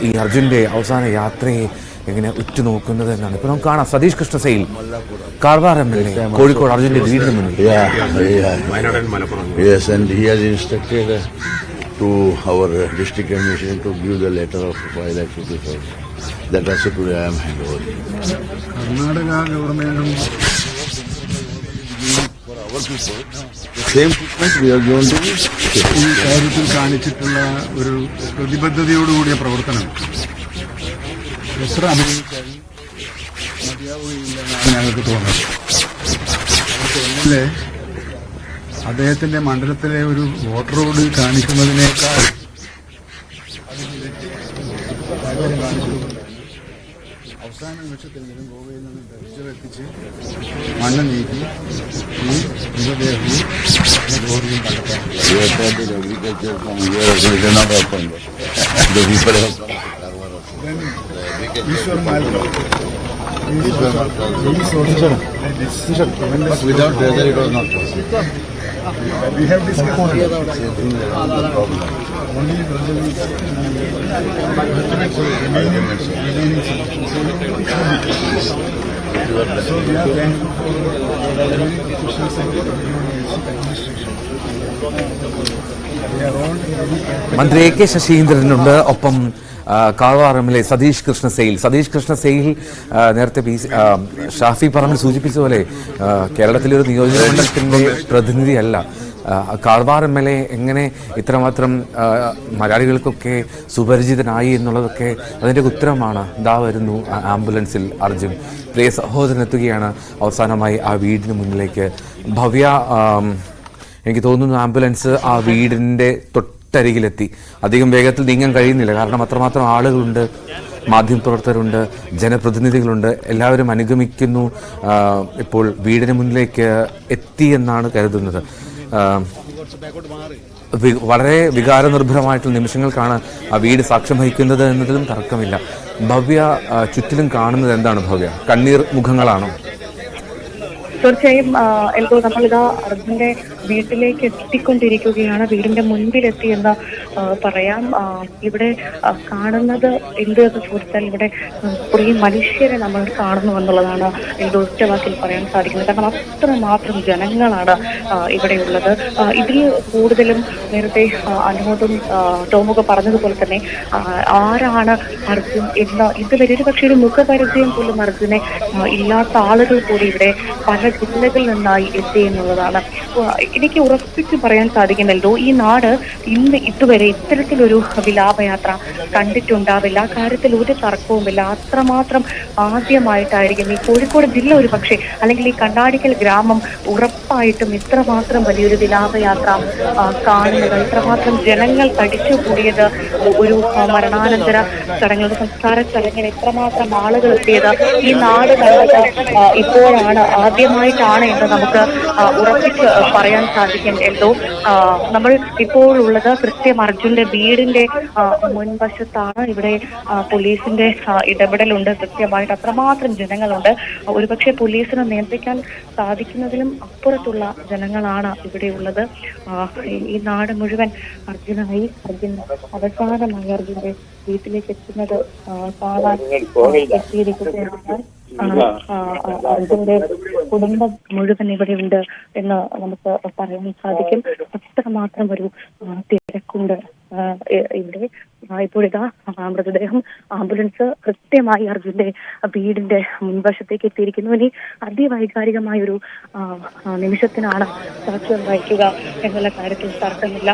ഈ അർജുൻ്റെ അവസാന യാത്രയെ എങ്ങനെ ഉറ്റുനോക്കുന്നത് എന്നാണ്. ഇപ്പോൾ നമുക്ക് കാണാം സതീഷ് കൃഷ്ണസൈൽ കാർവാർ MLA കോഴിക്കോട് അർജുൻ്റെ വീടിന് മുന്നിൽ. Yes, and he has instructed to our district administration to give the letter of 5 lakh rupees. That also today I am handovering. Karnataka government for our people, the same treatment we are going to ഈ കാര്യത്തിൽ കാണിച്ചിട്ടുള്ള ഒരു പ്രതിബദ്ധതയോടുകൂടിയ പ്രവർത്തനം എത്ര അഭിനയിച്ചാലും മതിയാവുകയില്ലെന്നാണ് ഞങ്ങൾക്ക് തോന്നുന്നത്. അദ്ദേഹത്തിന്റെ മണ്ഡലത്തിലെ ഒരു വോട്ടറോട് കാണിക്കുന്നതിനേക്കാൾ അവസാന നിമിഷത്തെങ്കിലും ഗോവയിൽ നിന്ന് ദർശനമെത്തിച്ച് മണ്ണ് നീക്കി ഈ മൃതദേഹവും ഗോവയും കണ്ടെത്താൻ agriculture from here also it cannot happen. The people have come to Karwar also. Without treasure it was not possible. We have discussed The problem. only so we are thankful for the officials and administration. They are all മന്ത്രി AK ശശീന്ദ്രനുണ്ട്. ഒപ്പം Karwar MLA Satheesh Krishna Sail നേരത്തെ ഷാഫി പറമ്പിൽ സൂചിപ്പിച്ചതുപോലെ കേരളത്തിലെ ഒരു നിയോജക മണ്ഡലത്തിൻ്റെ പ്രതിനിധിയല്ല. Karwar MLA എങ്ങനെ ഇത്രമാത്രം മലയാളികൾക്കൊക്കെ സുപരിചിതനായി എന്നുള്ളതൊക്കെ അതിൻ്റെ ഉത്തരമാണ്. ഇതാ വരുന്നു ആംബുലൻസിൽ അർജുൻ. പ്രിയ സഹോദരനെത്തുകയാണ് അവസാനമായി ആ വീടിന് മുന്നിലേക്ക്. ഭവ്യ, എനിക്ക് തോന്നുന്നു ആംബുലൻസ് ആ വീടിൻ്റെ തൊട്ടരികിലെത്തി. അധികം വേഗത്തിൽ നീങ്ങാൻ കഴിയുന്നില്ല, കാരണം അത്രമാത്രം ആളുകളുണ്ട്, മാധ്യമപ്രവർത്തകരുണ്ട്, ജനപ്രതിനിധികളുണ്ട്, എല്ലാവരും അനുഗമിക്കുന്നു. ഇപ്പോൾ വീടിന് മുന്നിലേക്ക് എത്തിയെന്നാണ് കരുതുന്നത്. വളരെ വികാരനിർഭരമായിട്ടുള്ള നിമിഷങ്ങൾക്കാണ് ആ വീട് സാക്ഷ്യം വഹിക്കുന്നത് എന്നതിലും തർക്കമില്ല. ഭവ്യ, ചുറ്റിലും കാണുന്നത് എന്താണ് ഭവ്യ? കണ്ണീർ മുഖങ്ങളാണോ? തീർച്ചയായും എൽദോ, നമ്മളിതാ അർജുന്റെ വീട്ടിലേക്ക് എത്തിക്കൊണ്ടിരിക്കുകയാണ്. വീടിന്റെ മുൻപിലെത്തി എന്ന് പറയാം. ഇവിടെ കാണുന്നത് എന്ത് എന്ന് ചോദിച്ചാൽ ഇവിടെ കുറേ മനുഷ്യരെ നമ്മൾ കാണുന്നു എന്നുള്ളതാണ് എൽദോ ഒറ്റവാക്കിൽ പറയാൻ സാധിക്കുന്നത്. കാരണം അത്രമാത്രം ജനങ്ങളാണ് ഇവിടെയുള്ളത്. ഇതിൽ കൂടുതലും നേരത്തെ അനുമോദും ടോമൊക്കെ പറഞ്ഞതുപോലെ തന്നെ ആരാണ് അർജുൻ എന്ന് ഇതുവരെ ഒരു പക്ഷേ ഒരു മുഖപരിചയം പോലും അർജുനെ ഇല്ലാത്ത ആളുകൾ കൂടി ഇവിടെ പല ജില്ലകളിൽ നിന്നായി എത്തി എന്നുള്ളതാണ്. എനിക്ക് ഉറപ്പിച്ച് പറയാൻ സാധിക്കുന്നല്ലോ, ഈ നാട് ഇന്ന് ഇതുവരെ ഇത്തരത്തിലൊരു വിലാപയാത്ര കണ്ടിട്ടുണ്ടാവില്ല. കാര്യത്തിൽ ഒരു തർക്കവുമില്ല. അത്രമാത്രം ആദ്യമായിട്ടായിരിക്കും ഈ കോഴിക്കോട് ജില്ല ഒരു പക്ഷേ, അല്ലെങ്കിൽ ഈ കണ്ണാടിക്കൽ ഗ്രാമം ഉറപ്പായിട്ടും ഇത്രമാത്രം വലിയൊരു വിലാപയാത്ര കാണുന്നത്, ഇത്രമാത്രം ജനങ്ങൾ തടിച്ചു കൂടിയത്, ഒരു മരണാനന്തര ചടങ്ങുകളുടെ സംസ്കാര ചടങ്ങിന് ഇത്രമാത്രം ആളുകൾ എത്തിയത് ഈ നാട് കണ്ടത് ഇപ്പോഴാണ്, ആദ്യമായിട്ടാണ് എന്ന് നമുക്ക് ഉറപ്പിച്ച് പറയാൻ സാധിക്കും. എന്തോ നമ്മൾ ഇപ്പോൾ ഉള്ളത് കൃത്യം അർജുന്റെ വീടിന്റെ മുൻവശത്താണ്. ഇവിടെ പോലീസിന്റെ ഇടപെടലുണ്ട് കൃത്യമായിട്ട്. അത്രമാത്രം ജനങ്ങളുണ്ട്. ഒരുപക്ഷെ പോലീസിനെ നിയന്ത്രിക്കാൻ സാധിക്കുന്നതിലും അപ്പുറത്തുള്ള ജനങ്ങളാണ് ഇവിടെ ഉള്ളത്. ഈ നാട് മുഴുവൻ അർജുൻ അവസാനമായി അർജുന്റെ വീട്ടിലേക്ക് എത്തുന്നത് കാണാൻ എത്തിയിരിക്കുകയാണ്. അർജുന്റെ കുടുംബം മുഴുവൻ ഇവിടെയുണ്ട് എന്ന് നമുക്ക് പറയാൻ സാധിക്കും. അത്രമാത്രം ഒരു തിരക്കുണ്ട് ഇവിടെ. ഇപ്പോഴിതാ മൃതദേഹം ആംബുലൻസ് കൃത്യമായി അർജുന്റെ വീടിന്റെ മുൻവശത്തേക്ക് എത്തിയിരിക്കുന്നു. ഇനി അതിവൈകാരികമായൊരു നിമിഷത്തിനാണ് സാക്ഷ്യം വഹിക്കുക എന്നുള്ള കാര്യത്തിൽ തർക്കമില്ല.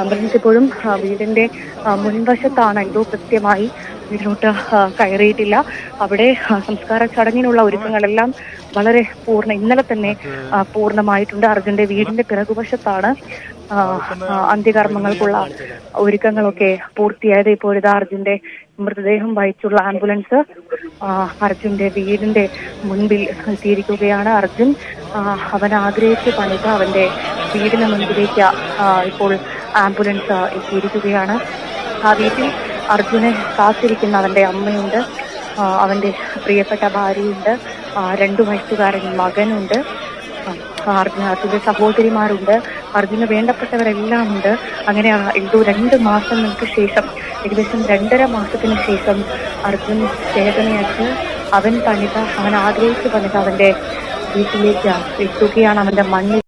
ആംബുലൻസ് ഇപ്പോഴും വീടിന്റെ മുൻവശത്താണ്. എന്തോ കൃത്യമായി വീട്ടിലോട്ട് കയറിയിട്ടില്ല. അവിടെ സംസ്കാര ചടങ്ങിനുള്ള ഒരുക്കങ്ങളെല്ലാം വളരെ ഇന്നലെ തന്നെ പൂർണ്ണമായിട്ടുണ്ട്. അർജുന്റെ വീടിന്റെ പിറകുവശത്താണ് അന്ത്യകർമ്മങ്ങൾക്കുള്ള ഒരുക്കങ്ങളൊക്കെ പൂർത്തിയായത്. ഇപ്പോഴിതാ അർജുന്റെ മൃതദേഹം വഹിച്ചുള്ള ആംബുലൻസ് അർജുന്റെ വീടിന്റെ മുൻപിൽ എത്തിയിരിക്കുകയാണ്. അർജുൻ അവൻ ആഗ്രഹിച്ച് പണിത അവന്റെ വീടിന് മുൻപിലേക്ക് ഇപ്പോൾ ആംബുലൻസ് എത്തിയിരിക്കുകയാണ്. ആ വീട്ടിൽ അർജുനെ കാത്തിരിക്കുന്ന അവന്റെ അമ്മയുണ്ട്, അവന്റെ പ്രിയപ്പെട്ട ഭാര്യയുണ്ട്, 2 വയസ്സുകാരൻ മകനുണ്ട്, അർജുന്റെ സഹോദരിമാരുണ്ട്, അർജുന് വേണ്ടപ്പെട്ടവരെല്ലാം ഉണ്ട്. അങ്ങനെ എന്തോ 2 മാസങ്ങൾക്ക് ശേഷം, ഏകദേശം 2.5 മാസത്തിന് ശേഷം അർജുൻ ചേതനയറ്റ് അവൻ ആഗ്രഹിച്ചു പണിത അവന്റെ വീട്ടിലേക്ക് എത്തുകയാണ്. അവന്റെ മണ്ണിൽ